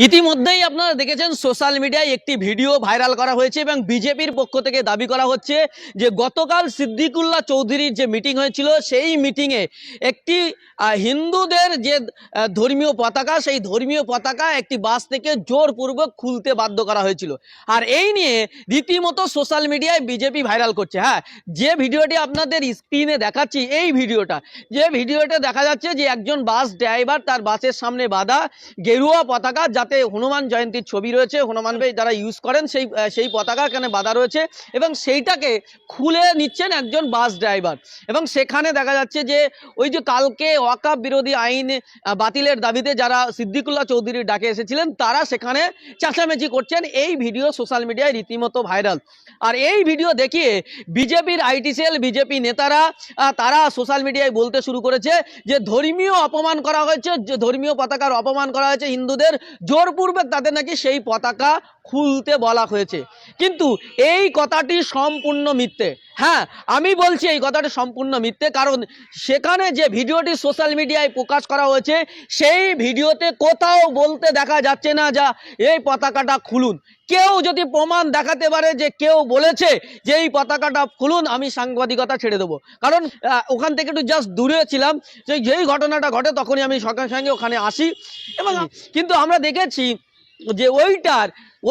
ইতিমধ্যেই আপনারা দেখেছেন সোশ্যাল মিডিয়ায় একটি ভিডিও ভাইরাল করা হয়েছে এবং বিজেপির পক্ষ থেকে দাবি করা হচ্ছে যে গতকাল সিদ্দিকুল্লাহ চৌধুরীর যে মিটিং হয়েছিল সেই মিটিংয়ে একটি হিন্দুদের যে ধর্মীয় পতাকা সেই ধর্মীয় পতাকা একটি বাস থেকে জোরপূর্বক খুলতে বাধ্য করা হয়েছিল। আর এই নিয়ে রীতিমতো সোশ্যাল মিডিয়ায় বিজেপি ভাইরাল করছে। হ্যাঁ, যে ভিডিওটি আপনাদের স্ক্রিনে দেখাচ্ছি এই ভিডিওটা দেখা যাচ্ছে যে একজন বাস ড্রাইভার তার বাসের সামনে বাঁধা গেরুয়া পতাকা, যাতে হনুমান জয়ন্তীর ছবি রয়েছে, হনুমান ভাই যারা ইউজ করেন সেই পতাকা এখানে বাঁধা রয়েছে এবং সেইটাকে খুলে নিচ্ছেন একজন বাস ড্রাইভার। এবং সেখানে দেখা যাচ্ছে যে ওই যে কালকে ওয়াকফ বিরোধী আইন বাতিলের দাবিতে যারা সিদ্দিকুল্লাহ চৌধুরীর ডাকে এসেছিলেন তারা সেখানে চেঁচামেচি করছেন। এই ভিডিও সোশ্যাল মিডিয়ায় রীতিমতো ভাইরাল। আর এই ভিডিও দেখিয়ে বিজেপির আইটি সেল, বিজেপি নেতারা তারা সোশ্যাল মিডিয়ায় বলতে শুরু করেছে যে ধর্মীয় অপমান করা হয়েছে, যে ধর্মীয় পতাকার অপমান করা হয়েছে হিন্দুদের, জোরপূর্বক তাদের নাকি সেই পতাকা খুলতে বলা হয়েছে। কিন্তু এই কথাটি সম্পূর্ণ মিথ্যে। হ্যাঁ, আমি বলছি এই কথাটি সম্পূর্ণ মিথ্যে, কারণ সেখানে যে ভিডিওটি সোশ্যাল মিডিয়ায় প্রকাশ করা হয়েছে সেই ভিডিওতে কোথাও বলতে দেখা যাচ্ছে না যা এই পতাকাটা খুলুন। কেউ যদি প্রমাণ দেখাতে পারে যে কেউ বলেছে যে এই পতাকাটা খুলুন, আমি সাংবাদিকতা ছেড়ে দেবো। কারণ ওখান থেকে একটু জাস্ট দূরে ছিলাম, যেই ঘটনাটা ঘটে তখনই আমি সঙ্গে সঙ্গে ওখানে আসি। এবং কিন্তু আমরা দেখেছি যে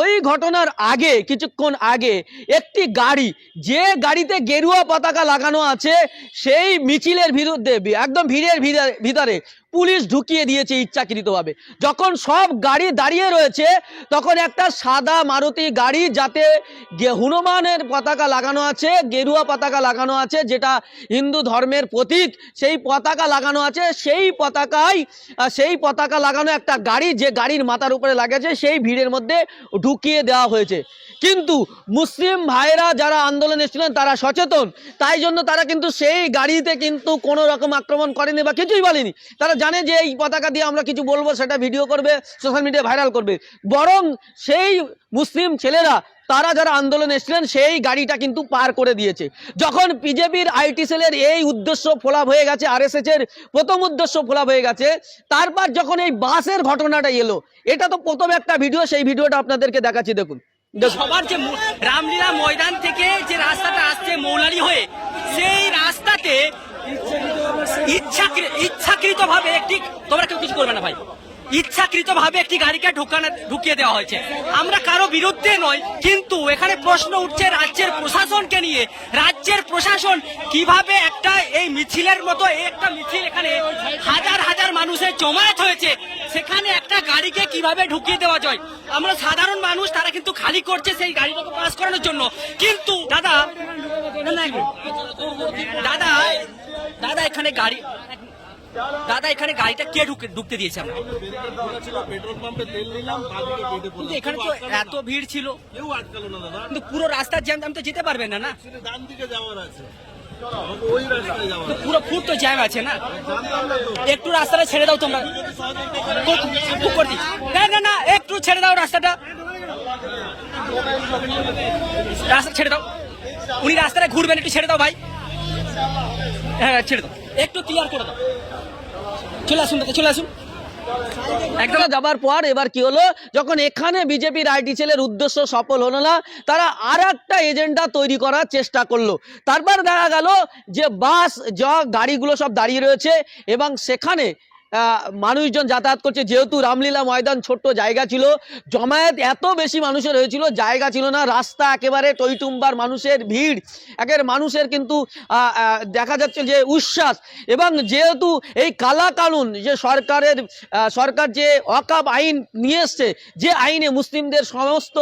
ওই ঘটনার আগে, কিছুক্ষণ আগে একটি গাড়ি, যে গাড়িতে গেরুয়া পতাকা লাগানো আছে, সেই মিছিলের বিরুদ্ধে একদম ভিড়ের ভিতরে পুলিশ ঢুকিয়ে দিয়েছে ইচ্ছাকৃতভাবে। যখন সব গাড়ি দাঁড়িয়ে রয়েছে তখন একটা সাদা মারুতি গাড়ি, যাতে হনুমানের পতাকা লাগানো আছে, গেরুয়া পতাকা লাগানো আছে, যেটা হিন্দু ধর্মের প্রতীক, সেই পতাকা লাগানো আছে, সেই পতাকা লাগানো একটা গাড়ি, যে গাড়ির মাথার উপরে লাগেছে, সেই ভিড়ের মধ্যে ঢুকিয়ে দেওয়া হয়েছে। কিন্তু মুসলিম ভাইরা যারা আন্দোলনে এসেছিলেন তারা সচেতন, তাই জন্য তারা কিন্তু সেই গাড়িতে কিন্তু কোনো রকম আক্রমণ করেনি বা কিছুই বলেনি। তারা জানে যে এই পতাকা দিয়ে আমরা কিছু বলবো, সেটা ভিডিও করবে, সোশ্যাল মিডিয়ায় ভাইরাল করবে। বরং সেই মুসলিম ছেলেরা, তারা যারা আন্দোলনে এসেছিলেন, সেই গাড়িটা কিন্তু পার করে দিয়েছে। যখন বিজেপির আইটি সেলের এই উদ্দেশ্য ফোলাপ হয়ে গেছে, আরএসএস এর প্রথম উদ্দেশ্য ফোলাপ হয়ে গেছে, তারপর যখন এই বাসের ঘটনাটা এলো, এটা তো প্রথম একটা ভিডিও, সেই ভিডিওটা আপনাদেরকে দেখাচ্ছি, দেখুন। সবার যে রামলীলা ময়দান থেকে যে রাস্তাটা আসছে মৌলালি হয়ে, সেই রাস্তাতে ইচ্ছাকৃতভাবে একটি, তোমরা কেউ কিছু করবে না ভাই, ইচ্ছাকৃতভাবে একটি গাড়িকে ঢুকিয়ে দেওয়া হয়েছে। আমরা কারো বিরুদ্ধে নয়, কিন্তু এখানে প্রশ্ন উঠছে রাজ্যের প্রশাসনকে নিয়ে। রাজ্যের প্রশাসন কিভাবে একটা এই মিছিলের মতো একটা মিছিল, এখানে হাজার হাজার মানুষের জমায়েত হয়েছে, সেখানে একটা গাড়িকে কিভাবে ঢুকিয়ে দেওয়া যায়? আমরা সাধারণ মানুষ, তারা কিন্তু খালি করছে সেই গাড়িটাকে পাস করানোর জন্য। কিন্তু দাদা এখানে গাড়িটা কে ঢুকতে দিয়েছে? আমরা পেট্রোল পাম্পে তেল নিলাম, কিন্তু এখানে তো এত ভিড় ছিল, কেউ আটকালো না দাদা। কিন্তু পুরো রাস্তার জ্যাম, আমি তো যেতে পারবেন না। ডান দিকে যাওয়ার আছে, ওই রাস্তায় যাওয়ার আছে, পুরো ফুট তো জ্যাম আছে না। একটু রাস্তাটা ছেড়ে দাও তোমরা, না একটু ছেড়ে দাও রাস্তাটা ছেড়ে দাও। উনি রাস্তাটা ঘুরবেন, একটু ছেড়ে দাও ভাই। হ্যাঁ ছেড়ে দাও, একটু ক্লিয়ার করে দাও। চলে আসুন। একদম যাবার পর এবার কি হলো, যখন এখানে বিজেপির আইটি সেলের উদ্দেশ্য সফল হলো না, তারা আর একটা এজেন্ডা তৈরি করার চেষ্টা করলো। তারপর দেখা গেল যে বাস গাড়িগুলো সব দাঁড়িয়ে রয়েছে এবং সেখানে মানুষজন যাতায়াত করছে। যেহেতু রামলীলা ময়দান ছোট্ট জায়গা ছিল, জমায়েত এত বেশি মানুষের হয়েছিল, জায়গা ছিল না, রাস্তা একেবারে টইটুম্বার, মানুষের ভিড়, মানুষের কিন্তু দেখা যাচ্ছে যে উচ্ছ্বাস। এবং যেহেতু এই কালা কানুন, যে সরকার যে ওয়াকফ আইন নিয়ে এসছে, যে আইনে মুসলিমদের সমস্ত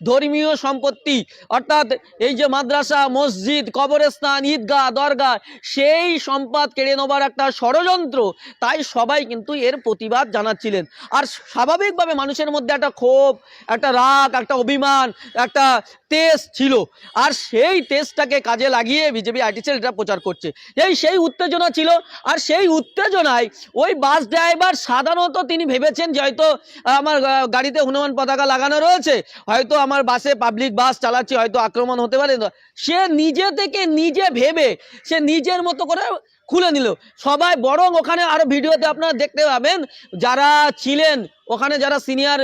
ধর্মীয় সম্পত্তি, অর্থাৎ এই যে মাদ্রাসা, মসজিদ, কবরস্থান, ঈদগাহ, দরগাহ, সেই সম্পদ কেড়ে নেবার একটা ষড়যন্ত্র, তাই সবাই কিন্তু এর প্রতিবাদ জানাচ্ছিলেন। আর স্বাভাবিকভাবে মানুষের মধ্যে একটা ক্ষোভ, একটা রাগ, একটা অভিমান, একটা তেজ ছিল। আর সেই তেজটাকে কাজে লাগিয়ে বিজেপি আইটি সেল এটা প্রচার করছে। সেই উত্তেজনা ছিল। আর সেই উত্তেজনায় ওই বাস ড্রাইভার সাধারণত তিনি ভেবেছেন যে হয়তো আমার গাড়িতে হনুমান পতাকা লাগানো রয়েছে, হয়তো আমার বাসে পাবলিক বাস চালাচ্ছি, হয়তো আক্রমণ হতে পারে। সে নিজে থেকে নিজে ভেবে সে নিজের মতো করে খুলে নিল সবাই। বরং ওখানে আরো ভিডিওতে আপনারা দেখতে পাবেন যারা ছিলেন ওখানে, যারা সিনিয়র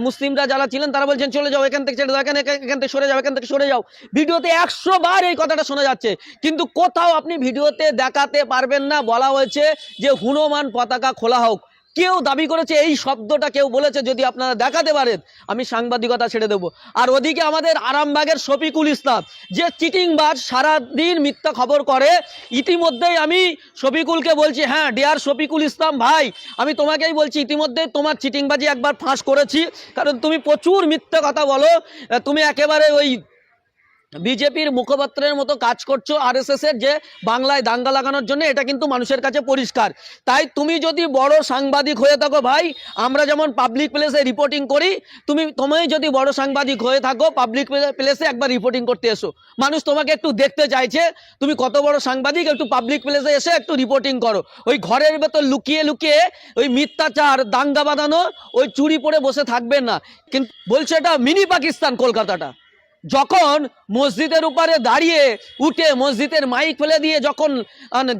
মুসলিমরা যারা ছিলেন তারা বলছেন চলে যাও এখান থেকে, ছেড়ে দাও, এখান থেকে সরে যাও, এখান থেকে সরে যাও। ভিডিওতে 100 বার এই কথাটা শোনা যাচ্ছে, কিন্তু কোথাও আপনি ভিডিওতে দেখাতে পারবেন না বলা হয়েছে যে হনুমান পতাকা খোলা হোক। কেউ দাবি করেছে এই শব্দটা কেউ বলেছে, যদি আপনারা দেখাতে পারেন আমি সাংবাদিকতা ছেড়ে দেব। আর ওদিকে আমাদের আরামবাগের শফিকুল ইসলাম যে চিটিংবাজ, সারাদিন মিথ্যা খবর করে। ইতিমধ্যেই আমি শফিকুলকে বলছি, হ্যাঁ ডিয়ার শফিকুল ইসলাম ভাই, আমি তোমাকেই বলছি ইতিমধ্যেই তোমার চিটিংবাজি একবার ফাঁস করেছি, কারণ তুমি প্রচুর মিথ্যা কথা বলো। তুমি একেবারে ওই বিজেপির মুখপাত্রের মতো কাজ করছো, আরএসএস এর, যে বাংলায় দাঙ্গা লাগানোর জন্য। এটা কিন্তু মানুষের কাছে পরিষ্কার। তাই তুমি যদি বড় সাংবাদিক হয়ে থাকো ভাই, আমরা যেমন পাবলিক প্লেসে রিপোর্টিং করি, তুমি যদি বড় সাংবাদিক হয়ে থাকো পাবলিক প্লেসে একবার রিপোর্টিং করতে এসো। মানুষ তোমাকে একটু দেখতে চাইছে তুমি কত বড় সাংবাদিক, একটু পাবলিক প্লেসে এসে একটু রিপোর্টিং করো। ওই ঘরের ভেতর লুকিয়ে লুকিয়ে ওই মিথ্যাচার, দাঙ্গা বাঁধানো, ওই চুরি পরে বসে থাকবেন না। কিন্তু বলছে এটা মিনি পাকিস্তান কলকাতাটা। যখন মসজিদের উপরে দাঁড়িয়ে উঠে মসজিদের মাইক ফেলে দিয়ে যখন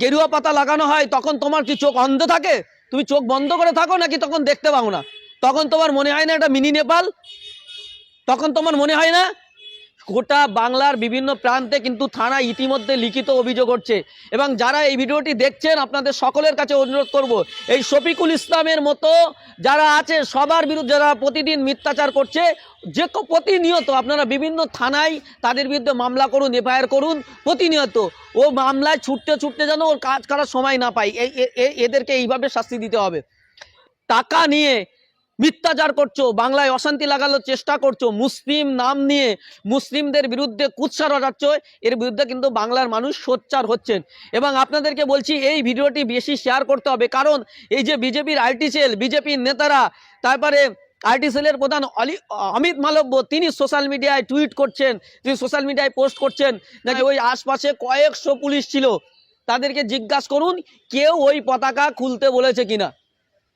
গেরুয়া পাতা লাগানো হয়, তখন তোমার কি চোখ অন্ধ থাকে? তুমি চোখ বন্ধ করে থাকো নাকি তখন দেখতে পাও না? তখন তোমার মনে হয় না এটা মিনি নেপাল? তখন তোমার মনে হয় না? গোটা বাংলার বিভিন্ন প্রান্তে কিন্তু থানা ইতিমধ্যে লিখিত অভিযোগ হচ্ছে। এবং যারা এই ভিডিওটি দেখছেন আপনাদের সকলের কাছে অনুরোধ করব, এই শফিকুল ইসলামের মতো যারা আছে সবার বিরুদ্ধে, যারা প্রতিদিন মিথ্যাচার করছে, যে প্রতিনিয়ত আপনারা বিভিন্ন থানায় তাদের বিরুদ্ধে মামলা করুন, এফআইআর করুন প্রতিনিয়ত। ও মামলায় ছুটতে ছুটতে যেন ওর কাজ করার সময় না পায়, এদেরকে এইভাবে শাস্তি দিতে হবে। টাকা নিয়ে মিথ্যাচার করছো, বাংলায় অশান্তি লাগানোর চেষ্টা করছো, মুসলিম নাম নিয়ে মুসলিমদের বিরুদ্ধে কুৎসা রটাচ্ছ, এর বিরুদ্ধে কিন্তু বাংলার মানুষ সোচ্চার হচ্ছেন। এবং আপনাদেরকে বলছি এই ভিডিওটি বেশি শেয়ার করতে হবে, কারণ এই যে বিজেপির আইটি সেল, বিজেপির নেতারা, তারপরে আইটি সেলের প্রধান অমিত মালব্য, তিনি সোশ্যাল মিডিয়ায় টুইট করছেন, তিনি সোশ্যাল মিডিয়ায় পোস্ট করছেন নাকি ওই আশপাশে কয়েকশো পুলিশ ছিল, তাদেরকে জিজ্ঞাসা করুন কেউ ওই পতাকা খুলতে বলেছে কিনা।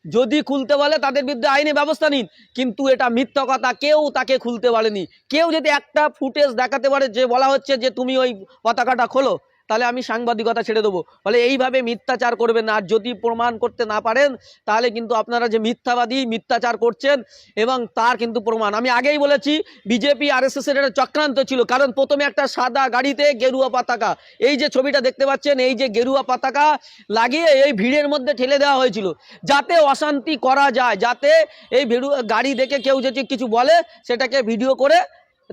যদি খুলতে বলে তাদের বিরুদ্ধে আইনি ব্যবস্থা নিন, কিন্তু এটা মিথ্যা কথা, কেউ তাকে খুলতে বলেনি। কেউ যদি একটা ফুটেজ দেখাতে পারে যে বলা হচ্ছে যে তুমি ওই পতাকাটা খোলো, তাহলে আমি সাংবাদিকতা ছেড়ে দেবো। ফলে এইভাবে মিথ্যাচার করবেন না। আর যদি প্রমাণ করতে না পারেন তাহলে কিন্তু আপনারা যে মিথ্যাবাদী, মিথ্যাচার করছেন এবং তার কিন্তু প্রমাণ। আমি আগেই বলেছি বিজেপি আরএসএস এর একটা চক্রান্ত ছিল, কারণ প্রথমে একটা সাদা গাড়িতে গেরুয়া পতাকা, এই যে ছবিটা দেখতে পাচ্ছেন, এই যে গেরুয়া পতাকা লাগিয়ে এই ভিড়ের মধ্যে ঠেলে দেওয়া হয়েছিল, যাতে অশান্তি করা যায়, যাতে এই গাড়ি দেখে কেউ যদি কিছু বলে সেটাকে ভিডিও করে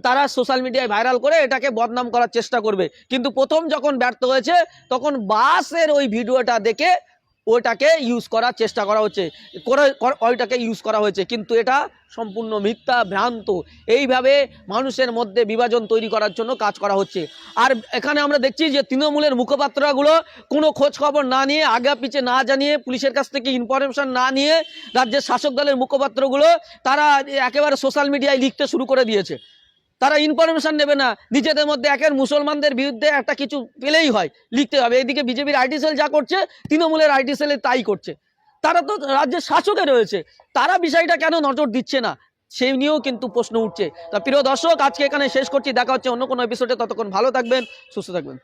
তারা সোশ্যাল মিডিয়ায় ভাইরাল করে এটাকে বদনাম করার চেষ্টা করবে। কিন্তু প্রথম যখন ব্যর্থ হয়েছে তখন বাসের ওই ভিডিওটা দেখে ওটাকে ইউজ করার চেষ্টা করা হচ্ছে, ওইটাকে ইউজ করা হয়েছে, কিন্তু এটা সম্পূর্ণ মিথ্যা, ভ্রান্ত। এইভাবে মানুষের মধ্যে বিভাজন তৈরি করার জন্য কাজ করা হচ্ছে। আর এখানে আমরা দেখছি যে তৃণমূলের মুখপাত্রগুলো কোনো খোঁজ খবর না নিয়ে, আগা পিছে না জানিয়ে, পুলিশের কাছ থেকে ইনফরমেশন না নিয়ে, রাজ্যের শাসক দলের মুখপাত্রগুলো তারা একেবারে সোশ্যাল মিডিয়ায় লিখতে শুরু করে দিয়েছে। তারা ইনফরমেশন নেবে না, নিজেদের মধ্যে একের মুসলমানদের বিরুদ্ধে একটা কিছু পেলেই হয় লিখতে হবে। এদিকে বিজেপির আইটি সেল যা করছে, তৃণমূলের আইটি সেলে তাই করছে। তারা তো রাজ্যের শাসকে রয়েছে, তারা বিষয়টা কেন নজর দিচ্ছে না, সেই নিয়েও কিন্তু প্রশ্ন উঠছে। তা প্রিয় দর্শক, আজকে এখানে শেষ করছি, দেখা হচ্ছে অন্য কোনো এপিসোডে। ততক্ষণ ভালো থাকবেন, সুস্থ থাকবেন।